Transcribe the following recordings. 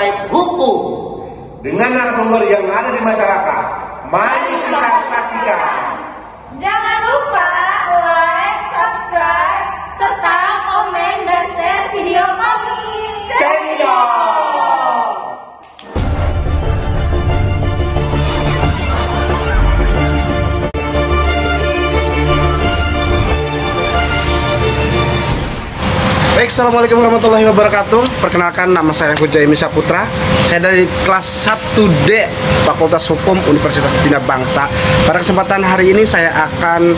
terkait hukum dengan narasumber yang ada di masyarakat. Mari kita saksikan. Jangan lupa like, subscribe, serta komen dan share video kami. Senior. Baik, assalamualaikum warahmatullahi wabarakatuh. Perkenalkan, nama saya Hujaimi Saputra. Saya dari kelas 1D Fakultas Hukum Universitas Bina Bangsa. Pada kesempatan hari ini saya akan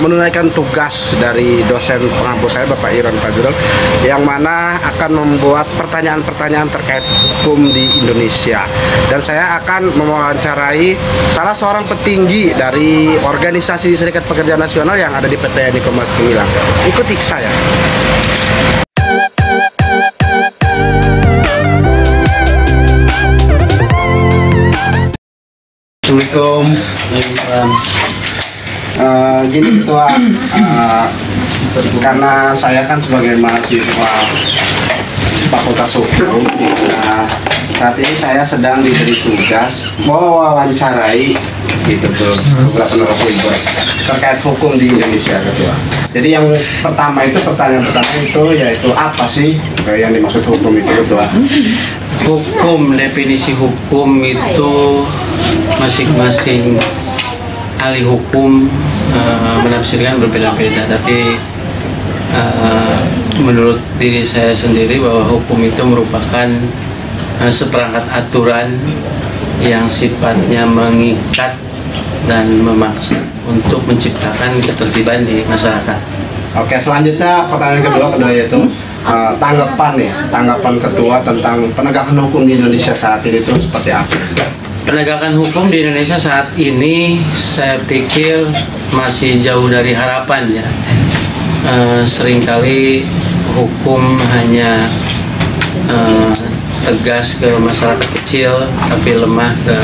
menunaikan tugas dari dosen pengampu saya, Bapak Iron Fajrul, yang mana akan membuat pertanyaan-pertanyaan terkait hukum di Indonesia. Dan saya akan mewawancarai salah seorang petinggi dari organisasi Serikat Pekerja Nasional yang ada di PT Nikomas Gemilang. Ikuti saya. Assalamualaikum. Gini Ketua, karena saya kan sebagai mahasiswa Fakultas Hukum, saat ini saya sedang diberi tugas mewawancarai gitu tuh beberapa narasumber terkait hukum di Indonesia, Ketua. Jadi yang pertama itu, pertanyaan pertama itu yaitu apa sih yang dimaksud hukum itu, Ketua? Hukum, definisi hukum itu masing-masing ahli hukum menafsirkan berbeda-beda, tapi menurut diri saya sendiri bahwa hukum itu merupakan seperangkat aturan yang sifatnya mengikat dan memaksa untuk menciptakan ketertiban di masyarakat. Oke, selanjutnya pertanyaan kedua yaitu tanggapan Ketua tentang penegakan hukum di Indonesia saat ini itu seperti apa? Penegakan hukum di Indonesia saat ini saya pikir masih jauh dari harapan ya. Seringkali hukum hanya tegas ke masyarakat kecil tapi lemah ke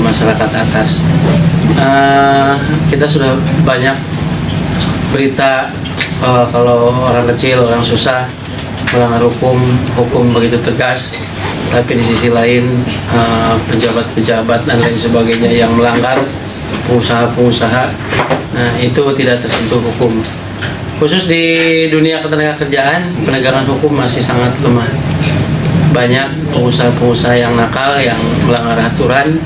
masyarakat atas. Kita sudah banyak berita kalau orang kecil, orang susah melanggar hukum begitu tegas, tapi di sisi lain pejabat-pejabat dan lain sebagainya yang melanggar, pengusaha-pengusaha, nah itu tidak tersentuh hukum. Khusus di dunia ketenagakerjaan, penegakan hukum masih sangat lemah. Banyak pengusaha-pengusaha yang nakal, yang melanggar aturan,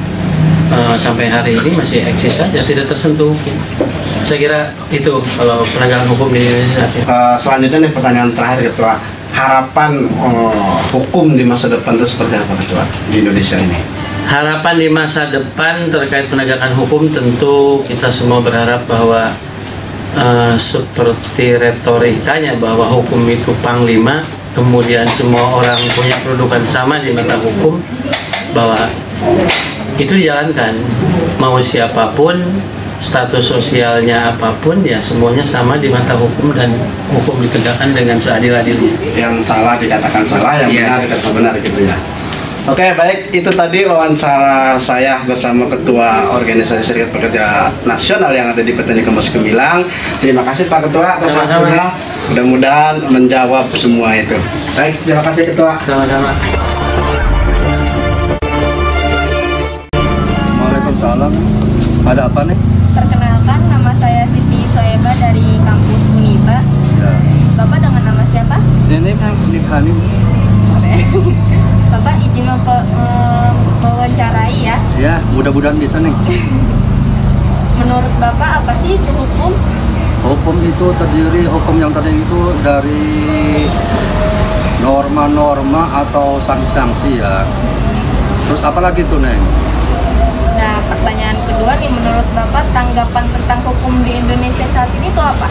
sampai hari ini masih eksis saja, tidak tersentuh hukum. Saya kira itu kalau penegakan hukum di Indonesia saat ini. Selanjutnya nih pertanyaan terakhir, Ketua. Harapan hukum di masa depan itu seperti apa, Ketua, di Indonesia ini? Harapan di masa depan terkait penegakan hukum, tentu kita semua berharap bahwa seperti retorikanya bahwa hukum itu panglima, kemudian semua orang punya kedudukan sama di mata hukum, bahwa itu dijalankan, mau siapapun, status sosialnya apapun, ya semuanya sama di mata hukum dan hukum ditegakkan dengan seadil-adilnya. Yang salah dikatakan salah, yang benar dikatakan benar gitu ya. Oke, baik, itu tadi wawancara saya bersama Ketua Organisasi Serikat Pekerja Nasional yang ada di PT Nikomas Gemilang. Terima kasih Pak Ketua atas waktunya. Mudah-mudahan menjawab semua itu. Baik, terima kasih Ketua. Sama-sama. Waalaikumsalam. Ada apa nih? Perkenalkan, nama saya Siti Soeba dari kampus Uniba. Ya. Bapak dengan nama siapa? Ini kan pernikahan ini. Bapak izin mewawancarai ya. Ya, mudah-mudahan bisa nih. Menurut Bapak apa sih itu hukum? Hukum itu terdiri, hukum yang terdiri itu dari norma-norma atau sanksi-sanksi ya. Terus apa lagi tuh, Neng? Nah, pertanyaan kedua nih, menurut Bapak tanggapan tentang hukum di Indonesia saat ini itu apa?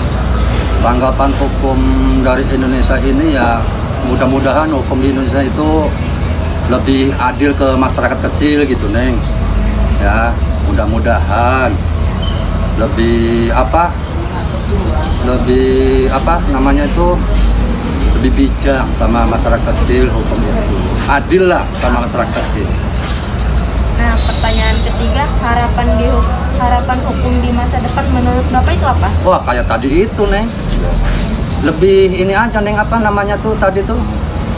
Tanggapan hukum dari Indonesia ini ya, mudah-mudahan hukum di Indonesia itu lebih adil ke masyarakat kecil gitu, Neng. Ya, mudah-mudahan lebih namanya itu lebih bijak sama masyarakat kecil, hukum itu adil lah sama masyarakat kecil. Nah, pertanyaan ketiga, harapan hukum di masa depan menurut Bapak itu apa? Wah, kayak tadi itu, Neng. Lebih ini aja, Neng, apa namanya tuh tadi tuh?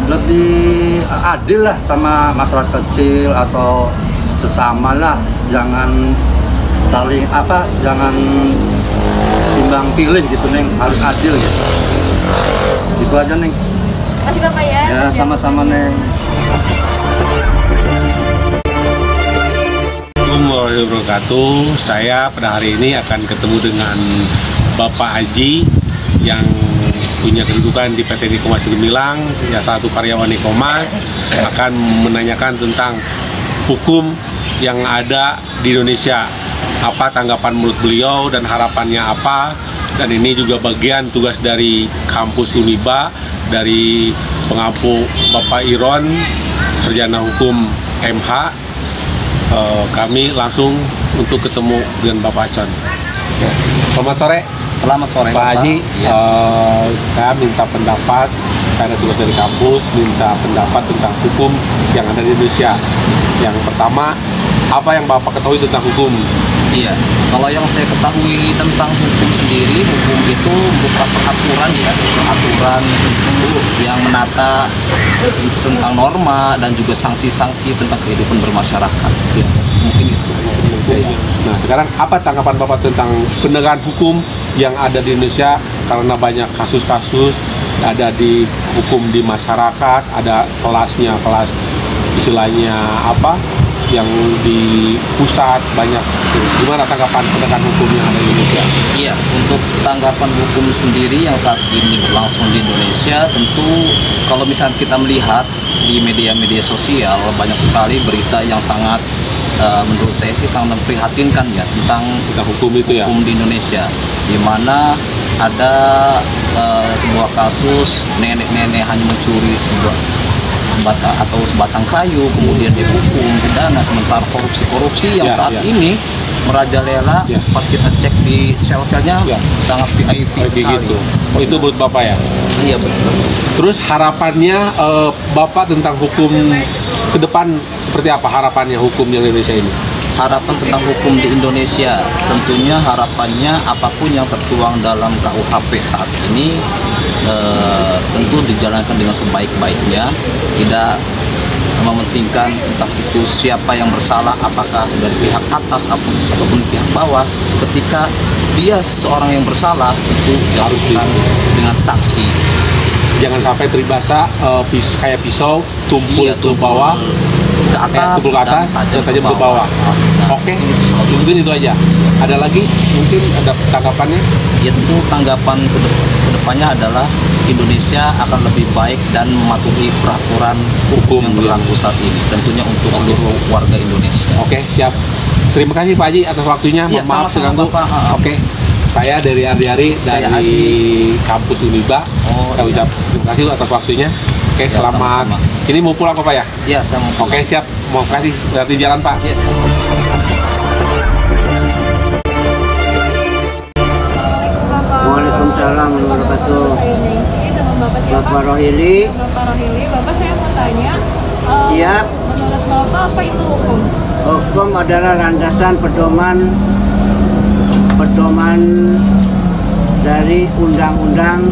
lebih adil lah sama masyarakat kecil atau sesama lah, jangan saling jangan timbang pilih gitu Neng, harus adil gitu. Itu aja Neng. Makasih Bapak ya. Ya sama-sama Neng. Assalamualaikum warahmatullahi wabarakatuh. Saya pada hari ini akan ketemu dengan Bapak Aji yang punya kedudukan di PT Nikomas Gemilang, ya salah satu karyawan Nikomas, akan menanyakan tentang hukum yang ada di Indonesia. Apa tanggapan menurut beliau dan harapannya apa? Dan ini juga bagian tugas dari kampus Uniba, dari pengampu Bapak Iron, Sarjana Hukum MH. Kami langsung untuk ketemu dengan Bapak Acon. Selamat sore. Selamat sore Pak Haji. Ya. Saya minta pendapat, saya ada tugas dari kampus, minta pendapat tentang hukum yang ada di Indonesia. Yang pertama, apa yang Bapak ketahui tentang hukum? Iya, kalau yang saya ketahui tentang hukum sendiri, hukum itu bukan peraturan ya, peraturan yang menata tentang norma dan juga sanksi-sanksi tentang kehidupan bermasyarakat. Ya, mungkin itu. Nah, sekarang apa tanggapan Bapak tentang penegakan hukum yang ada di Indonesia? Karena banyak kasus-kasus ada di hukum di masyarakat, ada kelasnya, kelas istilahnya apa? Yang di pusat banyak. Gimana tanggapan penegakan hukum yang ada di Indonesia? Iya, untuk tanggapan hukum sendiri yang saat ini berlangsung di Indonesia, tentu kalau misalnya kita melihat di media-media sosial banyak sekali berita yang sangat menurut saya sih sangat memprihatinkan ya tentang hukum itu ya, hukum di Indonesia, di mana ada sebuah kasus nenek-nenek hanya mencuri sebatang kayu, kemudian dihukum pidana, sementara korupsi yang saat ini merajalela. Pas kita cek di sel-selnya sangat VIP sekali. Gitu. Oh, itu menurut Bapak ya? Iya betul. Terus harapannya Bapak tentang hukum ke depan seperti apa, harapannya hukum yang Indonesia ini? Harapan tentang hukum di Indonesia, tentunya harapannya apapun yang tertuang dalam KUHP saat ini tentu dijalankan dengan sebaik-baiknya, tidak mementingkan entah itu siapa yang bersalah, apakah dari pihak atas ataupun pihak bawah. Ketika dia seorang yang bersalah, tentu harus dengan saksi. Jangan sampai teribasa kayak pisau tumpul ke bawah, ke atas, tumpul ke atas, tajam ke bawah. Oke, mungkin itu aja. Ada lagi mungkin ada tanggapannya? Ya tentu tanggapan kedepannya adalah Indonesia akan lebih baik dan mematuhi peraturan hukum yang berlaku saat ini, tentunya untuk seluruh warga Indonesia. Oke, siap. Terima kasih Pak Haji atas waktunya. Ya, maaf terganggu. Oke. Saya dari Ardi dari kampus Uniba. Saya ucap terima kasih atas waktunya. Oke, ya, selamat. Sama-sama. Ini mau pulang Pak ya? Iya, saya mau pulang. Oke, siap. Mau kasih berarti jalan Pak. Ya. Waalaikumsalam warahmatullahi wabarakatuh. Bapak Rohili. Bapak Rohili, Bapak saya mau tanya. Siap. Menurut Bapak apa itu hukum? Hukum adalah landasan pedoman dari undang-undang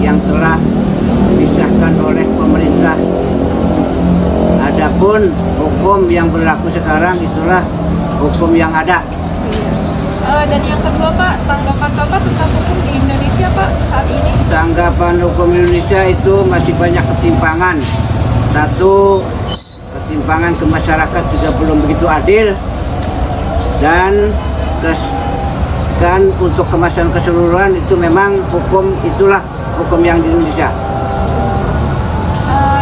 yang telah disahkan oleh pemerintah. Adapun hukum yang berlaku sekarang itulah hukum yang ada. Dan yang kedua Pak, tanggapan Bapak tentang hukum di Indonesia Pak saat ini? Tanggapan hukum Indonesia itu masih banyak ketimpangan. Satu, ketimpangan ke masyarakat juga belum begitu adil, dan untuk kemasan keseluruhan itu memang hukum itulah hukum yang di Indonesia.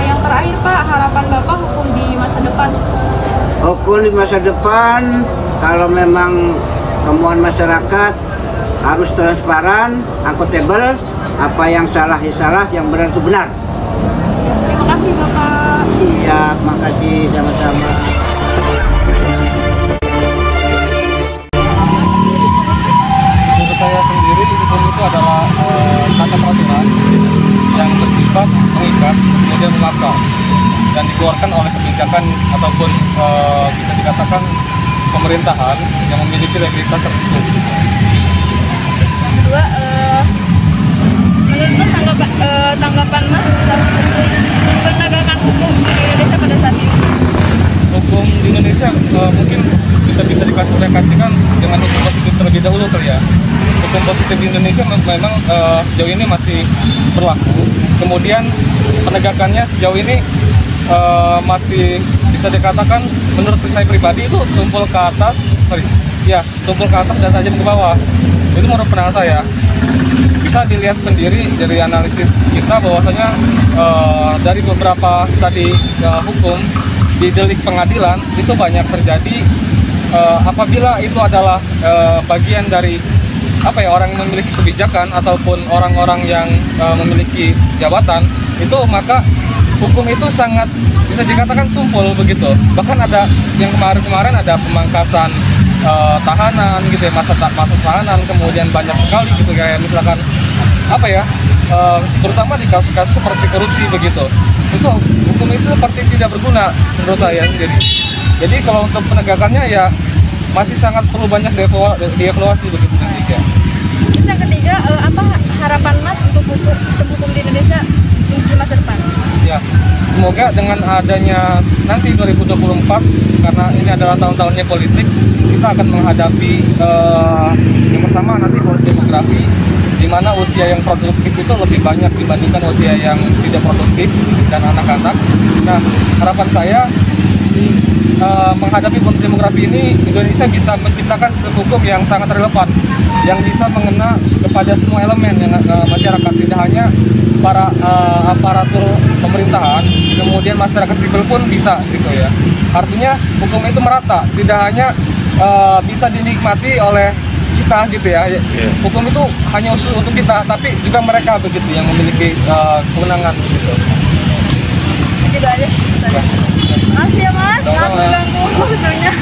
Yang terakhir Pak, harapan Bapak hukum di masa depan? Hukum di masa depan, kalau memang kemauan masyarakat harus transparan, akuntabel, apa yang salah ya salah, yang benar itu benar. Terima kasih Bapak. Siap, makasih sama-sama. Menurut saya sendiri hukum itu adalah kata peraturan yang bersifat mengikat kemudian memaksa dan dikeluarkan oleh kebijakan ataupun bisa dikatakan pemerintahan yang memiliki legalitas tertentu. Yang kedua, Menurut Mas tanggapan Mas penegakan hukum di Indonesia pada saat ini? Hukum di Indonesia mungkin kita bisa diklasifikasikan dengan hukum positif terlebih dahulu kali ya. Hukum positif di Indonesia memang sejauh ini masih berlaku. Kemudian penegakannya sejauh ini masih bisa dikatakan menurut saya pribadi itu tumpul ke atas, tumpul ke atas dan tajam ke bawah. Itu menurut pandangan saya. Bisa dilihat sendiri dari analisis kita bahwasanya dari beberapa studi hukum di delik pengadilan itu banyak terjadi apabila itu adalah bagian dari orang yang memiliki kebijakan ataupun orang-orang yang memiliki jabatan, itu maka hukum itu sangat bisa dikatakan tumpul begitu. Bahkan ada yang kemarin ada pemangkasan tahanan gitu ya, masa tahanan, kemudian banyak sekali gitu kayak misalkan terutama di kasus-kasus seperti korupsi begitu. Itu hukum itu seperti tidak berguna menurut saya. Jadi kalau untuk penegakannya ya masih sangat perlu banyak dievaluasi begitu di Indonesia. Terus yang ketiga, apa harapan Mas untuk sistem hukum di Indonesia di masa depan? Ya, semoga dengan adanya nanti 2024, karena ini adalah tahun-tahunnya politik, kita akan menghadapi yang pertama nanti bonus demografi, di mana usia yang produktif itu lebih banyak dibandingkan usia yang tidak produktif dan anak-anak. Nah, harapan saya menghadapi bonus demografi ini, Indonesia bisa menciptakan sistem hukum yang sangat relevan, yang bisa mengena kepada semua elemen yang masyarakat, tidak hanya para aparatur pemerintahan, kemudian masyarakat sipil pun bisa gitu ya. Artinya hukum itu merata, tidak hanya bisa dinikmati oleh kita gitu ya. Hukum itu hanya usul untuk kita, tapi juga mereka begitu yang memiliki kewenangan gitu. Gitu aja. Makasih ya Mas, maaf mengganggu waktunya.